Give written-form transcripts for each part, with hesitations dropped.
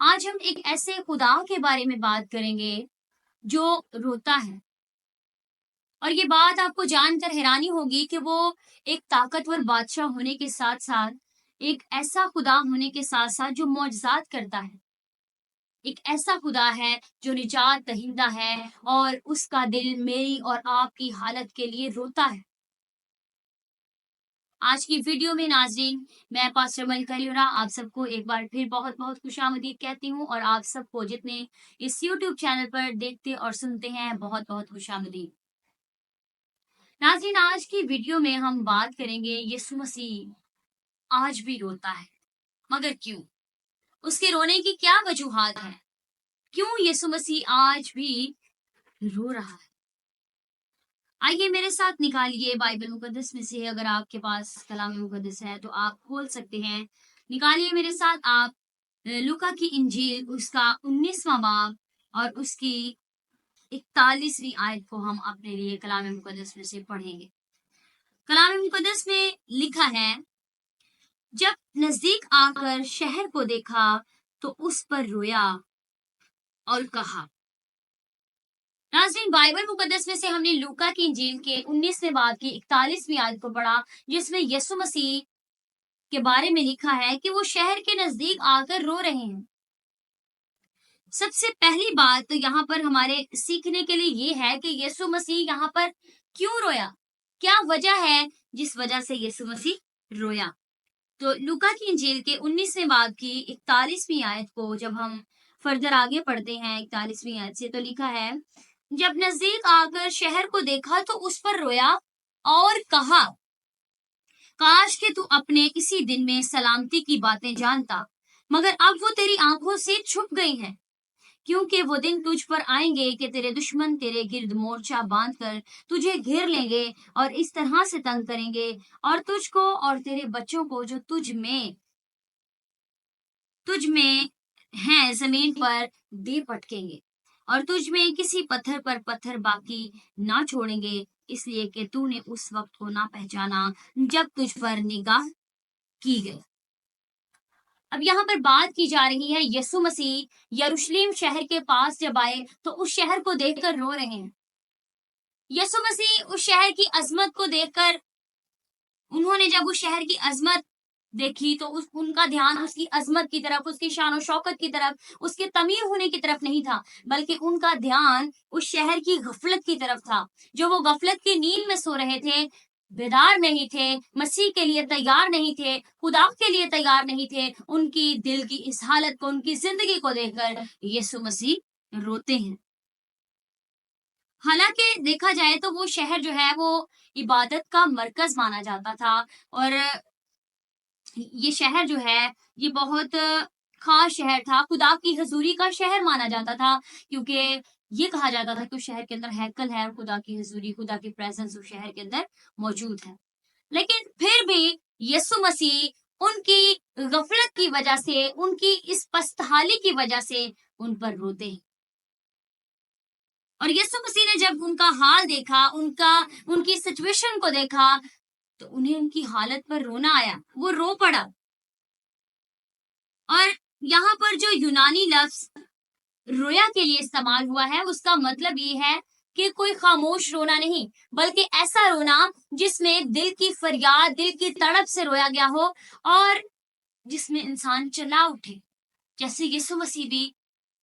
आज हम एक ऐसे खुदा के बारे में बात करेंगे जो रोता है। और ये बात आपको जानकर हैरानी होगी कि वो एक ताकतवर बादशाह होने के साथ साथ एक ऐसा खुदा होने के साथ साथ जो मौजज़ात करता है। एक ऐसा खुदा है जो निजात दहिंदा है और उसका दिल मेरी और आपकी हालत के लिए रोता है। आज की वीडियो में नाज़रीन, मैं पास्टर मलिका लियोरा आप सबको एक बार फिर बहुत-बहुत खुशामदीद कहती हूँ और आप सबको जितने इस यूट्यूब चैनल पर देखते और सुनते हैं बहुत-बहुत खुशामदीद। नाज़रीन, आज की वीडियो में हम बात करेंगे यीशु मसीह आज भी रोता है, मगर क्यों? उसके रोने की क्या वजूहात है? क्यों यीशु मसीह आज भी रो रहा है? आइए मेरे साथ निकालिए बाइबल मुकद्दस में से, अगर आपके पास कलाम मुकद्दस है तो आप खोल सकते हैं। निकालिए मेरे साथ आप लूका की इंजील उसका 19वां बाब और उसकी 41वीं आयत को हम अपने लिए कलाम मुकद्दस में से पढ़ेंगे। कलाम मुकद्दस में लिखा है, जब नजदीक आकर शहर को देखा तो उस पर रोया और कहा। नाज़रीन, बाइबल मुकद्दस में से हमने लूका की इंजील के 19वें बाब की 41वीं आयत को पढ़ा, जिसमें यीशु मसीह के बारे में लिखा है कि वो शहर के नजदीक आकर रो रहे हैं। सबसे पहली बात तो यहाँ पर हमारे सीखने के लिए ये है कि यीशु मसीह यहाँ पर क्यों रोया, क्या वजह है जिस वजह से यीशु मसीह रोया। तो लूका की इंजील के 19वें बाब की 41वीं आयत को जब हम फर्दर आगे पढ़ते हैं 41वीं आयत से, तो लिखा है, जब नजदीक आकर शहर को देखा तो उस पर रोया और कहा, काश कि तू अपने इसी दिन में सलामती की बातें जानता, मगर अब वो तेरी आंखों से छुप गई हैं। क्योंकि वो दिन तुझ पर आएंगे कि तेरे दुश्मन तेरे गिर्द मोर्चा बांधकर तुझे घेर लेंगे और इस तरह से तंग करेंगे और तुझको और तेरे बच्चों को जो तुझ में हैं जमीन पर दे पटकेंगे और तुझ में किसी पत्थर पर पत्थर बाकी ना छोड़ेंगे, इसलिए कि तूने उस वक्त को ना पहचाना जब तुझ पर निगाह की गई। अब यहाँ पर बात की जा रही है, यीशु मसीह यरूशलेम शहर के पास जब आए तो उस शहर को देखकर रो रहे हैं। यीशु मसीह उस शहर की अजमत को देखकर, उन्होंने जब उस शहर की अजमत देखी तो उनका ध्यान उसकी अजमत की तरफ, उसकी शान और शौकत की तरफ, उसके तमीर होने की तरफ नहीं था, बल्कि उनका ध्यान उस शहर की गफलत की तरफ था। जो वो गफलत की नींद में सो रहे थे, बेदार नहीं थे, मसीह के लिए तैयार नहीं थे, खुदा के लिए तैयार नहीं थे। उनकी दिल की इस हालत को, उनकी जिंदगी को देखकर यीशु मसीह रोते हैं। हालांकि देखा जाए तो वो शहर जो है वो इबादत का मरकज माना जाता था और ये शहर जो है ये बहुत खास शहर था, खुदा की हजूरी का शहर माना जाता था, क्योंकि ये कहा जाता था कि उस शहर के अंदर हैकल है और खुदा की हजूरी, खुदा की प्रेजेंस उस शहर के अंदर मौजूद है। लेकिन फिर भी यीशु मसीह उनकी गफलत की वजह से, उनकी इस पस्तहाली की वजह से उन पर रोते हैं। और यीशु मसीह ने जब उनका हाल देखा, उनकी सिचुएशन को देखा, तो उन्हें उनकी हालत पर रोना आया, वो रो पड़ा। और यहाँ पर जो यूनानी लफ्ज रोया के लिए इस्तेमाल हुआ है, उसका मतलब ये है कि कोई खामोश रोना नहीं, बल्कि ऐसा रोना जिसमें दिल की फरियाद, दिल की तड़प से रोया गया हो और जिसमें इंसान चिल्ला उठे। जैसे यीशु मसीह भी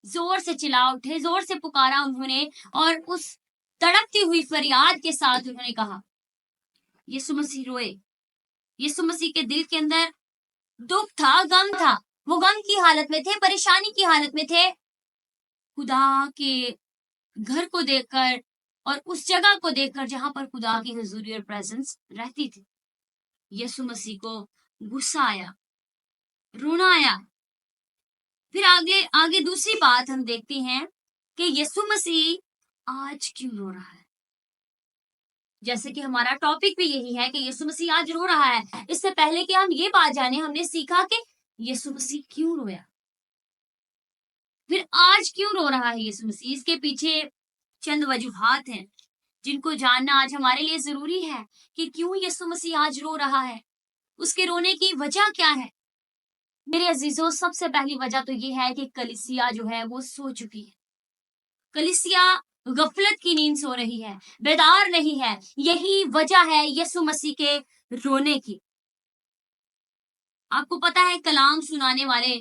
जोर से चिल्ला उठे, जोर से पुकारा उन्होंने और उस तड़पती हुई फरियाद के साथ उन्होंने कहा। यीशु मसीह रोए। यीशु मसीह के दिल के अंदर दुख था, गम था, वो गम की हालत में थे, परेशानी की हालत में थे। खुदा के घर को देखकर और उस जगह को देखकर जहां पर खुदा की हुजूरी और प्रेजेंस रहती थी, यीशु मसीह को गुस्सा आया, रोना आया। फिर आगे दूसरी बात हम देखते हैं कि यीशु मसीह आज क्यों रो रहा है। जैसे कि हमारा टॉपिक भी यही है कि यीशु मसीह आज रो रहा है। इससे पहले कि हम ये बात जाने, हमने सीखा कि यीशु मसीह क्यों रोया, फिर आज क्यों रो रहा है यीशु मसीह। इसके पीछे चंद वजूहात हैं जिनको जानना आज हमारे लिए जरूरी है कि क्यों यीशु मसीह आज रो रहा है, उसके रोने की वजह क्या है। मेरे अजीजों, सबसे पहली वजह तो ये है कि कलीसिया जो है वो सो चुकी है। कलीसिया गफलत की नींद सो रही है, बेदार नहीं है। यही वजह है यीशु मसीह के रोने की। आपको पता है, कलाम सुनाने वाले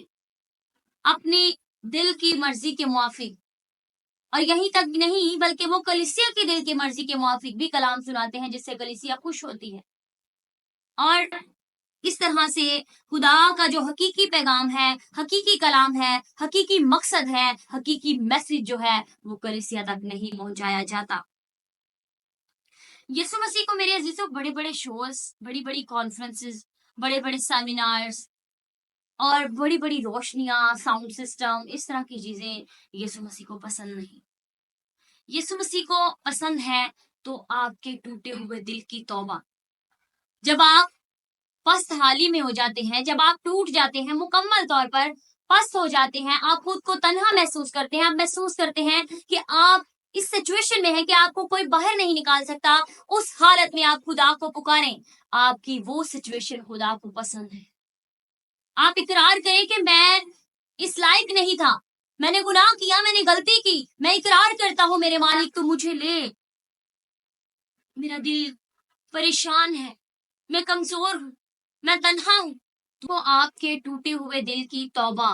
अपनी दिल की मर्जी के मुआफिक, और यहीं तक नहीं बल्कि वो कलीसिया की दिल की मर्जी के मुआफिक भी कलाम सुनाते हैं, जिससे कलीसिया खुश होती है। और इस तरह से खुदा का जो हकीकी पैगाम है, हकीकी कलाम है, हकीकी मकसद है, हकीकी मैसेज जो है वो कलीसिया तक नहीं पहुंचाया जाता। यीशु मसीह को मेरे अजीजों बड़े बड़े शोज, बड़ी बड़ी कॉन्फ्रेंसेस, बड़े बड़े सेमिनार्स और बड़ी बड़ी रोशनियां, साउंड सिस्टम, इस तरह की चीजें यीशु मसीह को पसंद नहीं। यीशु मसीह को पसंद है तो आपके टूटे हुए दिल की तौबा। जब आप पस्त हाली में हो जाते हैं, जब आप टूट जाते हैं, मुकम्मल तौर पर पस्त हो जाते हैं, आप खुद को तन्हा महसूस करते हैं, आप महसूस करते हैं कि आप इस सिचुएशन में है कि आपको कोई बाहर नहीं निकाल सकता, उस हालत में आप खुदा को पुकारें। आपकी वो सिचुएशन खुदा को पसंद है। आप इकरार करें कि मैं इस लायक नहीं था, मैंने गुनाह किया, मैंने गलती की, मैं इकरार करता हूं मेरे मालिक तो मुझे ले, मेरा दिल परेशान है, मैं कमजोर हूं, मैं तन्हा हूं। तो आपके टूटे हुए दिल की तौबा,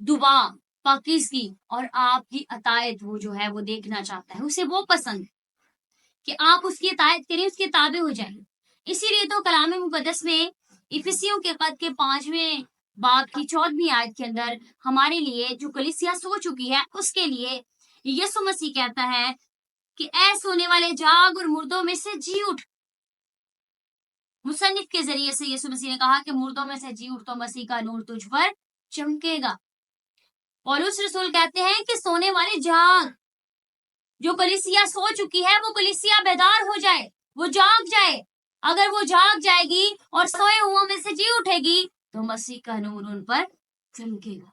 दुआ, पाकीज़गी और आपकी अतायत वो जो है वो देखना चाहता है। उसे वो पसंद है कि आप उसकी अतायत करें, उसके ताबे हो जाएं। इसीलिए तो कलाम मुकद्दस में इफिसियों के खत के 5वें बाब की 14वीं आयत के अंदर हमारे लिए, जो कलीसिया सो चुकी है, उसके लिए यीशु मसीह कहता है कि ऐ सोने वाले जाग और मुर्दों में से जी उठ। मुसन्निफ के जरिए से यीशु मसीह ने कहा कि मुर्दों में से जी उठ तो मसीह का नूर तुझ पर चमकेगा। पौलुस रसूल कहते हैं कि सोने वाले जाग। जो कलीसिया सो चुकी है वो कलीसिया बेदार हो जाए, वो जाग जाए। अगर वो जाग जाएगी और सोए हुओं में से जी उठेगी तो मसीह का नूर उन पर चमकेगा।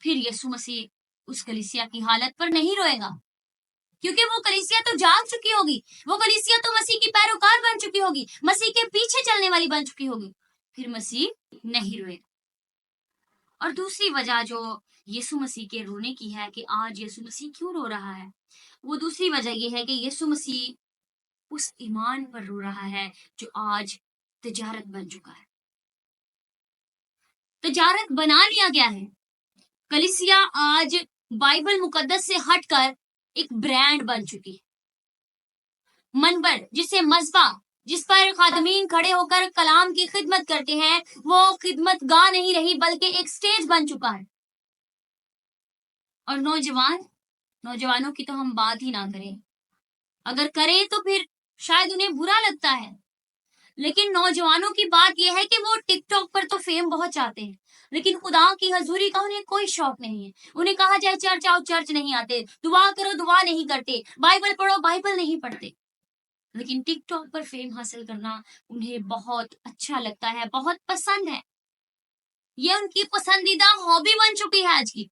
फिर यीशु मसीह उस कलीसिया की हालत पर नहीं रोएगा, क्योंकि वो कलीसिया तो जाग चुकी होगी, वो कलीसिया तो मसीह की पैरोकार बन चुकी होगी, मसीह के पीछे चलने वाली बन चुकी होगी। फिर मसीह नहीं रोएगा। और दूसरी वजह जो यीशु मसीह के रोने की है कि आज यीशु मसीह क्यों रो रहा है, वो दूसरी वजह ये है कि यीशु मसीह उस ईमान पर रो रहा है जो आज तिजारत बन चुका है। तिजारत बना लिया गया है। कलीसिया आज बाइबल मुकद्दस से हटकर एक ब्रांड बन चुकी है। मनबर, जिसे मज़बा, जिस पर खादमीन खड़े होकर कलाम की खिदमत करते हैं, वो खिदमत गा नहीं रही बल्कि एक स्टेज बन चुका है। और नौजवानों की तो हम बात ही ना करें, अगर करें तो फिर शायद उन्हें बुरा लगता है। लेकिन नौजवानों की बात यह है कि वो टिकटॉक पर तो फेम बहुत चाहते हैं, लेकिन खुदा की हजूरी का उन्हें कोई शौक नहीं है। उन्हें कहा जाए चर्च आओ, चर्च नहीं आते, दुआ करो, दुआ नहीं करते, बाइबल पढ़ो, बाइबल नहीं पढ़ते। लेकिन टिकटॉक पर फेम हासिल करना उन्हें बहुत अच्छा लगता है, बहुत पसंद है। ये उनकी पसंदीदा हॉबी बन चुकी है आज की।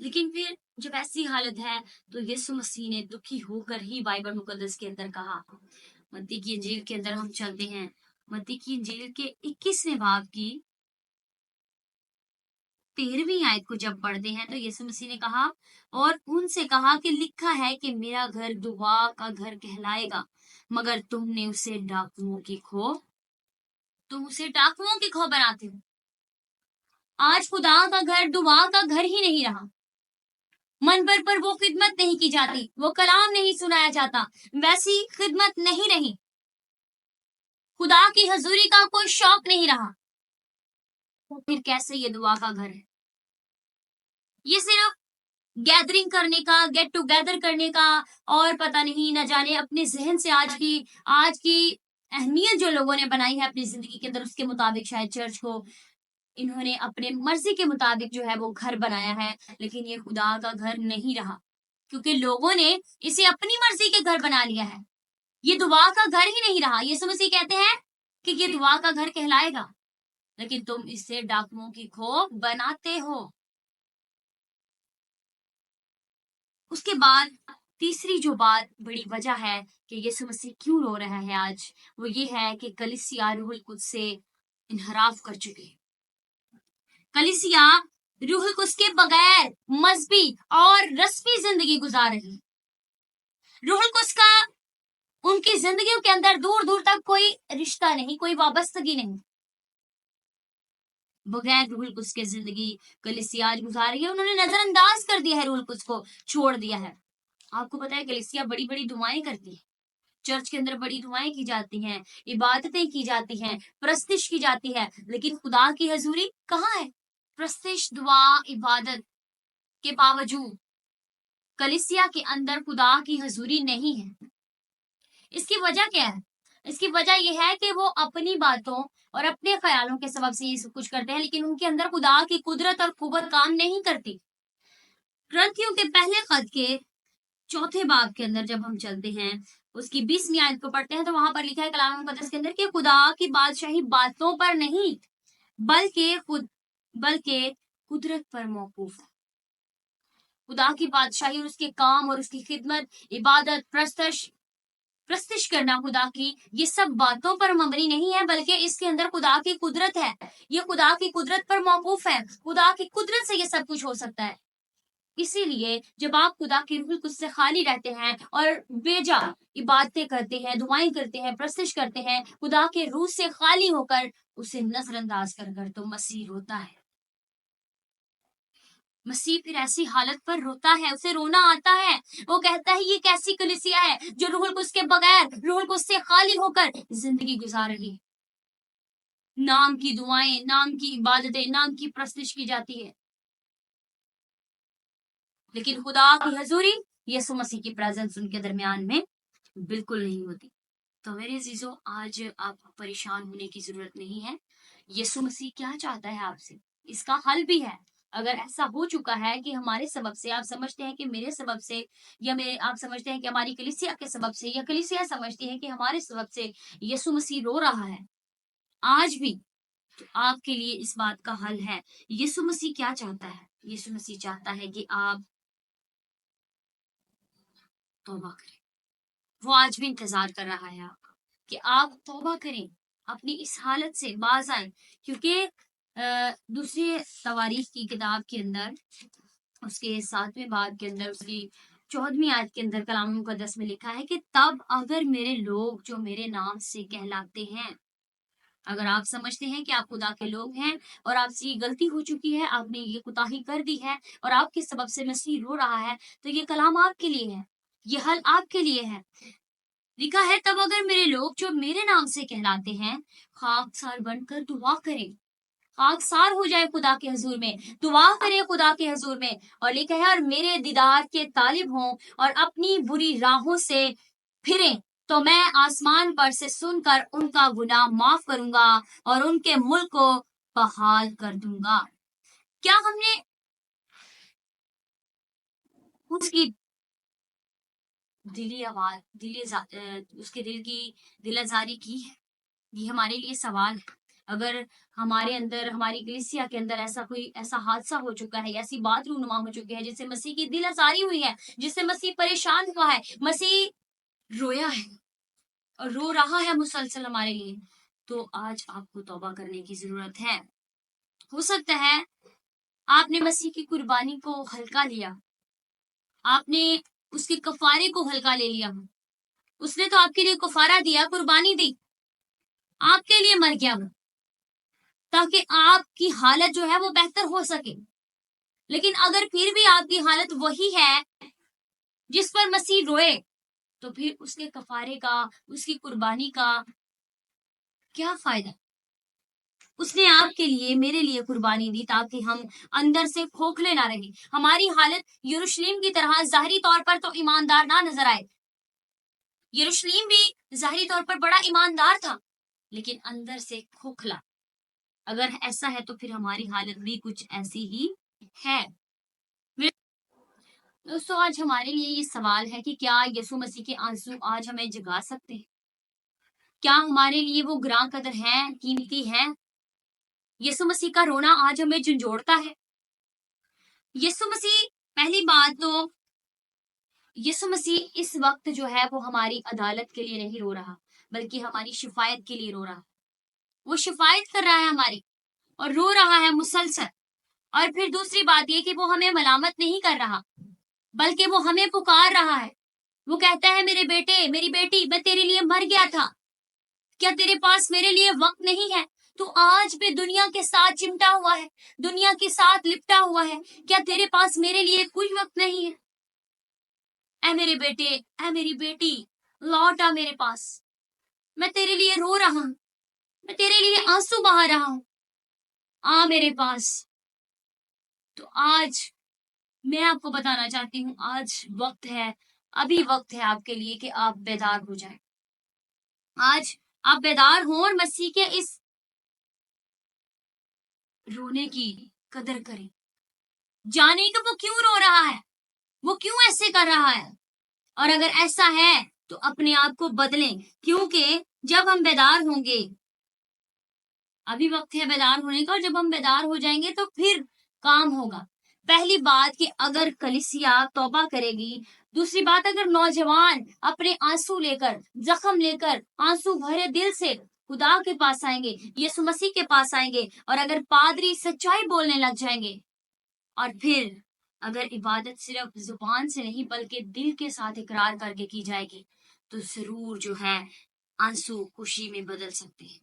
लेकिन फिर जब ऐसी हालत है तो यीशु मसीह ने दुखी होकर ही बाइबल मुकद्दस के अंदर कहा। मत्ती की इंजील के अंदर हम चलते हैं, मत्ती की इंजील के 21वें बाब की 13वीं आयत को जब पढ़ते हैं तो यीशु मसीह ने कहा, और उनसे कहा कि लिखा है कि मेरा घर दुआ का घर कहलाएगा, मगर तुम उसे डाकुओं की खो बनाते हो। आज खुदा का घर दुआ का घर ही नहीं रहा। मनबर पर वो खिदमत नहीं की जाती, वो कलाम नहीं सुनाया जाता, वैसी खिदमत नहीं रही। खुदा की हजूरी का कोई शौक नहीं रहा। तो फिर कैसे ये दुआ का घर है? ये सिर्फ गैदरिंग करने का, गेट टुगेदर करने का, और पता नहीं न जाने अपने जहन से आज की अहमियत जो लोगों ने बनाई है अपनी जिंदगी के अंदर, उसके मुताबिक शायद चर्च को इन्होंने अपने मर्जी के मुताबिक जो है वो घर बनाया है। लेकिन ये खुदा का घर नहीं रहा, क्योंकि लोगों ने इसे अपनी मर्जी के घर बना लिया है। ये दुआ का घर ही नहीं रहा। यीशु मसीह कहते हैं कि ये दुआ का घर कहलाएगा, लेकिन तुम इसे डाकुओं की खो बनाते हो। उसके बाद तीसरी जो बात बड़ी वजह है कि यीशु मसीह क्यों रो रहा है आज, वो ये है कि कलीसिया रूहुल कुद्स से इनहराफ कर चुकी है। कलीसिया रूहुल कुद्स के बगैर मजहबी और रस्मी जिंदगी गुजार रही है। रूहुल कुद्स का उनकी जिंदगियों के अंदर दूर दूर तक कोई रिश्ता नहीं, कोई वाबस्तगी नहीं। बगैर रूहुल कुद्स के जिंदगी कलीसिया आज गुजार रही है। उन्होंने नजरअंदाज कर दिया है, रूहुल कुद्स को छोड़ दिया है। आपको पता है कलीसिया बड़ी बड़ी दुआएं करती है, चर्च के अंदर बड़ी दुआएं की जाती हैं, इबादतें की जाती हैं, प्रस्तिश की जाती है, लेकिन खुदा की हजूरी कहाँ है? प्रस्तिश, दुआ, इबादत के बावजूद कलीसिया के अंदर खुदा की हजूरी नहीं है। इसकी वजह क्या है? इसकी वजह यह है कि वो अपनी बातों और अपने ख्यालों के सबब से ये सब कुछ करते हैं, लेकिन उनके अंदर खुदा की कुदरत और कुव्वत काम नहीं करती। ग्रंथियों के पहले खत के चौथे बाब के अंदर जब हम चलते हैं, उसकी 20वीं आयत को पढ़ते हैं, तो वहां पर लिखा है कलाम मुकद्दस के अंदर कि खुदा की बादशाही बातों पर नहीं बल्कि कुदरत पर मौकूफ है। खुदा की बादशाही और उसके काम और उसकी खिदमत, इबादत, प्रस्तिश करना खुदा की, ये सब बातों पर मबनी नहीं है, बल्कि इसके अंदर खुदा की कुदरत है। ये खुदा की कुदरत पर मौकूफ है। खुदा की कुदरत से ये सब कुछ हो सकता है। इसीलिए जब आप खुदा की रूह कुछ से खाली रहते हैं और बेजा इबादतें करते हैं, दुआएं करते हैं, प्रस्तिश करते हैं, खुदा के रूह से खाली होकर उसे नजरअंदाज कर तो मसीह रोता है। मसीह फिर ऐसी हालत पर रोता है, उसे रोना आता है। वो कहता है ये कैसी कलीसिया है जो रूहुल कुद्स के बगैर, रूहुल कुद्स से खाली होकर जिंदगी गुजार रही है। नाम की दुआएं, नाम की इबादतें, नाम की प्रस्तिश की जाती है, लेकिन खुदा की हजूरी, यीशु मसीह की प्रेजेंस उनके दरमियान में बिल्कुल नहीं होती। तो मेरे अजीजों, आज आपको परेशान होने की जरूरत नहीं है। यीशु मसीह क्या चाहता है आपसे, इसका हल भी है। अगर ऐसा हो चुका है कि हमारे सबब से, आप समझते हैं कि मेरे सबब से, या मेरे आप समझते हैं कि हमारी कलीसिया के सबब से, या कलीसिया समझती है कि हमारे सबब से यीशु मसीह रो रहा है आज भी, तो आपके लिए इस बात का हल है। यीशु मसीह क्या चाहता है? यीशु मसीह चाहता है कि आप तौबा करें। वो आज भी इंतजार कर रहा है आपका कि आप तौबा करें, अपनी इस हालत से बाज आए। क्योंकि दूसरी तवारीख की किताब के अंदर, उसके 7वें बाब के अंदर, उसकी 14वीं आयत के अंदर कलाम मुकद्दस में लिखा है कि तब अगर मेरे लोग जो मेरे नाम से कहलाते हैं, अगर आप समझते हैं कि आप खुदा के लोग हैं और आपसे ये गलती हो चुकी है, आपने ये कुताही कर दी है और आपके सबब से मसीह रो रहा है, तो ये कलाम आपके लिए है, ये हल आपके लिए है। लिखा है तब अगर मेरे लोग जो मेरे नाम से कहलाते हैं खाकसार बनकर दुआ करें, खाकसार हो जाए खुदा के हजूर में, दुआ करें खुदा के हजूर में, और लिखा है और मेरे दीदार के तालिब हों और अपनी बुरी राहों से फिरें, तो मैं आसमान पर से सुनकर उनका गुनाह माफ करूंगा और उनके मुल्क को बहाल कर दूंगा। क्या हमने उसकी दिली आवाज, उसके दिल की दिलाजारी की है? ये हमारे लिए सवाल है। अगर हमारे अंदर, हमारी कलीसिया के अंदर ऐसा हादसा हो चुका है, ऐसी बात रूनुमा हो चुकी है जिससे मसीह की दिल आजारी हुई है, जिससे मसीह परेशान हुआ है, मसीह रोया है और रो रहा है मुसलसल हमारे लिए, तो आज आपको तौबा करने की जरूरत है। हो सकता है आपने मसीह की कुर्बानी को हल्का लिया, आपने उसके कफारे को हल्का ले लिया। उसने तो आपके लिए कफारा दिया, कुर्बानी दी, आपके लिए मर गया वो, ताकि आपकी हालत जो है वो बेहतर हो सके। लेकिन अगर फिर भी आपकी हालत वही है जिस पर मसीह रोए, तो फिर उसके कफारे का, उसकी कुर्बानी का क्या फायदा? उसने आपके लिए, मेरे लिए कुर्बानी दी ताकि हम अंदर से खोखले ना रहे, हमारी हालत यरूशलेम की तरह जाहिरी तौर पर तो ईमानदार ना नजर आए। यरूशलेम भी जाहिरी तौर पर बड़ा ईमानदार था, लेकिन अंदर से खोखला। अगर ऐसा है तो फिर हमारी हालत भी कुछ ऐसी ही है। दोस्तों, आज हमारे लिए ये सवाल है कि क्या यीशु मसीह के आंसू आज हमें जगा सकते हैं? क्या हमारे लिए वो ग्रां कदर है, कीमती है? यीशु मसीह का रोना आज हमें झंझोड़ता है? यीशु मसीह, पहली बात तो یسوع مسیح اس وقت جو ہے وہ ہماری عدالت کے لیے نہیں رو رہا، بلکہ ہماری شفایت کے لیے رو رہا. وہ شفایت کر رہا ہے ہماری اور رو رہا ہے مسلسل. اور پھر دوسری بات یہ کہ وہ ہمیں ملامت نہیں کر رہا، بلکہ وہ ہمیں پکار رہا ہے. وہ کہتا ہے میرے بیٹے، میری بیٹی، میں تیرے لیے مر گیا تھا، کیا تیرے پاس میرے لیے وقت نہیں ہے؟ تو آج بھی دنیا کے ساتھ چمٹا ہوا ہے، دنیا کے ساتھ لپٹا ہوا ہے، کیا تیرے پاس میرے لیے کوئی وقت نہیں ہے؟ اے میرے بیٹے، اے میری بیٹی، لوٹ آ میرے پاس. میں تیرے لیے رو رہا ہوں، میں تیرے لیے آنسو بہا رہا ہوں، آ میرے پاس. تو آج میں آپ کو بتانا چاہتی ہوں، آج وقت ہے، ابھی وقت ہے آپ کے لیے کہ آپ بیدار ہو جائیں. آج آپ بیدار ہوں اور مسیح کے اس رونے کی قدر کریں. جانے کہ وہ کیوں رو رہا ہے، وہ کیوں ایسے کر رہا ہے، اور اگر ایسا ہے تو اپنے آپ کو بدلیں. کیونکہ جب ہم بیدار ہوں گے، ابھی وقت ہے بیدار ہونے کا، اور جب ہم بیدار ہو جائیں گے تو پھر کام ہوگا. پہلی بات کہ اگر کلیسیا توبہ کرے گی، دوسری بات اگر نوجوان اپنے آنسو لے کر، زخم لے کر، آنسو بھرے دل سے خدا کے پاس آئیں گے، یسوع مسیح کے پاس آئیں گے، اور اگر پادری سچائی بولنے لگ جائیں گے، اور پھر اگر عبادت صرف زبان سے نہیں بلکہ دل کے ساتھ اقرار کر کے کی جائے گی، تو ضرور جو ہے آنسو خوشی میں بدل سکتے ہیں.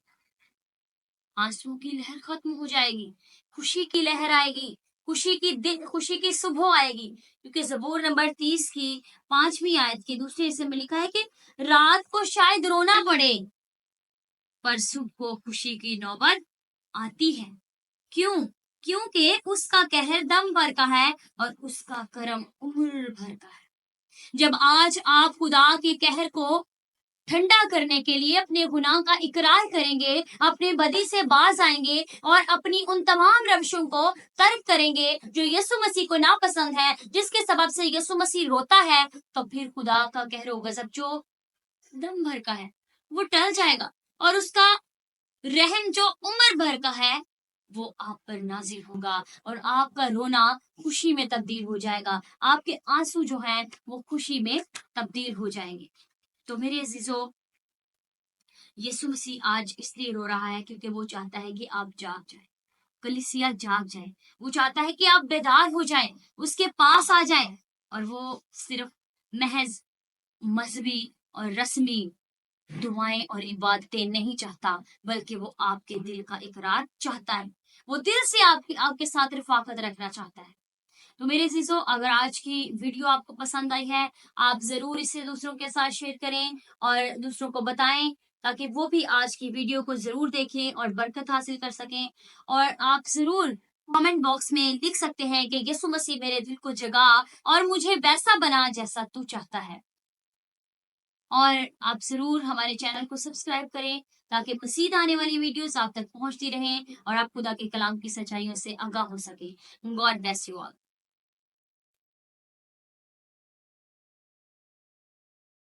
آنسو کی لہر ختم ہو جائے گی، خوشی کی لہر آئے گی، خوشی کی صبح آئے گی. کیونکہ زبور نمبر 30 کی 5ویں آیت کے دوسرے حصے میں لکھا ہے کہ رات کو شاید رونا پڑے، پر صبح کو خوشی کی نوبت آتی ہے. کیوں؟ کیونکہ اس کا قہر دم بھر کا ہے اور اس کا کرم عمر بھر کا ہے. جب آج آپ خدا کے قہر کو ٹھنڈا کرنے کے لیے اپنے گناہ کا اقرار کریں گے، اپنے بدی سے باز آئیں گے، اور اپنی ان تمام روشوں کو ترک کریں گے جو یسوع مسیح کو ناپسند ہے، جس کے سبب سے یسوع مسیح روتا ہے، تو پھر خدا کا قہر و غضب جو دم بھر کا ہے وہ ٹل جائے گا، اور اس کا رحم جو عمر بھر کا ہے وہ آپ پر نازل ہوگا، اور آپ کا رونا خوشی میں تبدیل ہو جائے گا، آپ کے آنسو جو ہیں وہ خوشی میں تبدیل ہو جائیں گے. تو میرے عزیزو، یسوع مسیح آج اس لیے رو رہا ہے کیونکہ وہ چاہتا ہے کہ آپ جاگ جائیں، کلیسیا جاگ جائے. وہ چاہتا ہے کہ آپ بیدار ہو جائیں، اس کے پاس آ جائیں، اور وہ صرف محض مذہبی اور رسمی دعائیں اور عبادتیں نہیں چاہتا، بلکہ وہ آپ کے دل کا اقرار چاہتا ہے. وہ دل سے آپ کے ساتھ رفاقت رکھنا چاہتا ہے. تو میرے عزیزو، اگر آج کی ویڈیو آپ کو پسند آئی ہے، آپ ضرور اسے دوسروں کے ساتھ شیئر کریں اور دوسروں کو بتائیں، تاکہ وہ بھی آج کی ویڈیو کو ضرور دیکھیں اور برکت حاصل کر سکیں. اور آپ ضرور کامنٹ باکس میں لکھ سکتے ہیں کہ یسوع مسیح میرے دل کو جگا اور مجھے ویسا بنا جیسا تو چاہتا ہے. اور آپ ضرور ہمارے چینل کو سبسکرائب کریں تاکہ مزید آنے والی ویڈیوز آپ تک پہنچتی رہیں اور آپ خدا کے کلام کی سچائیوں سے آگاہ ہو سکیں. God bless you all.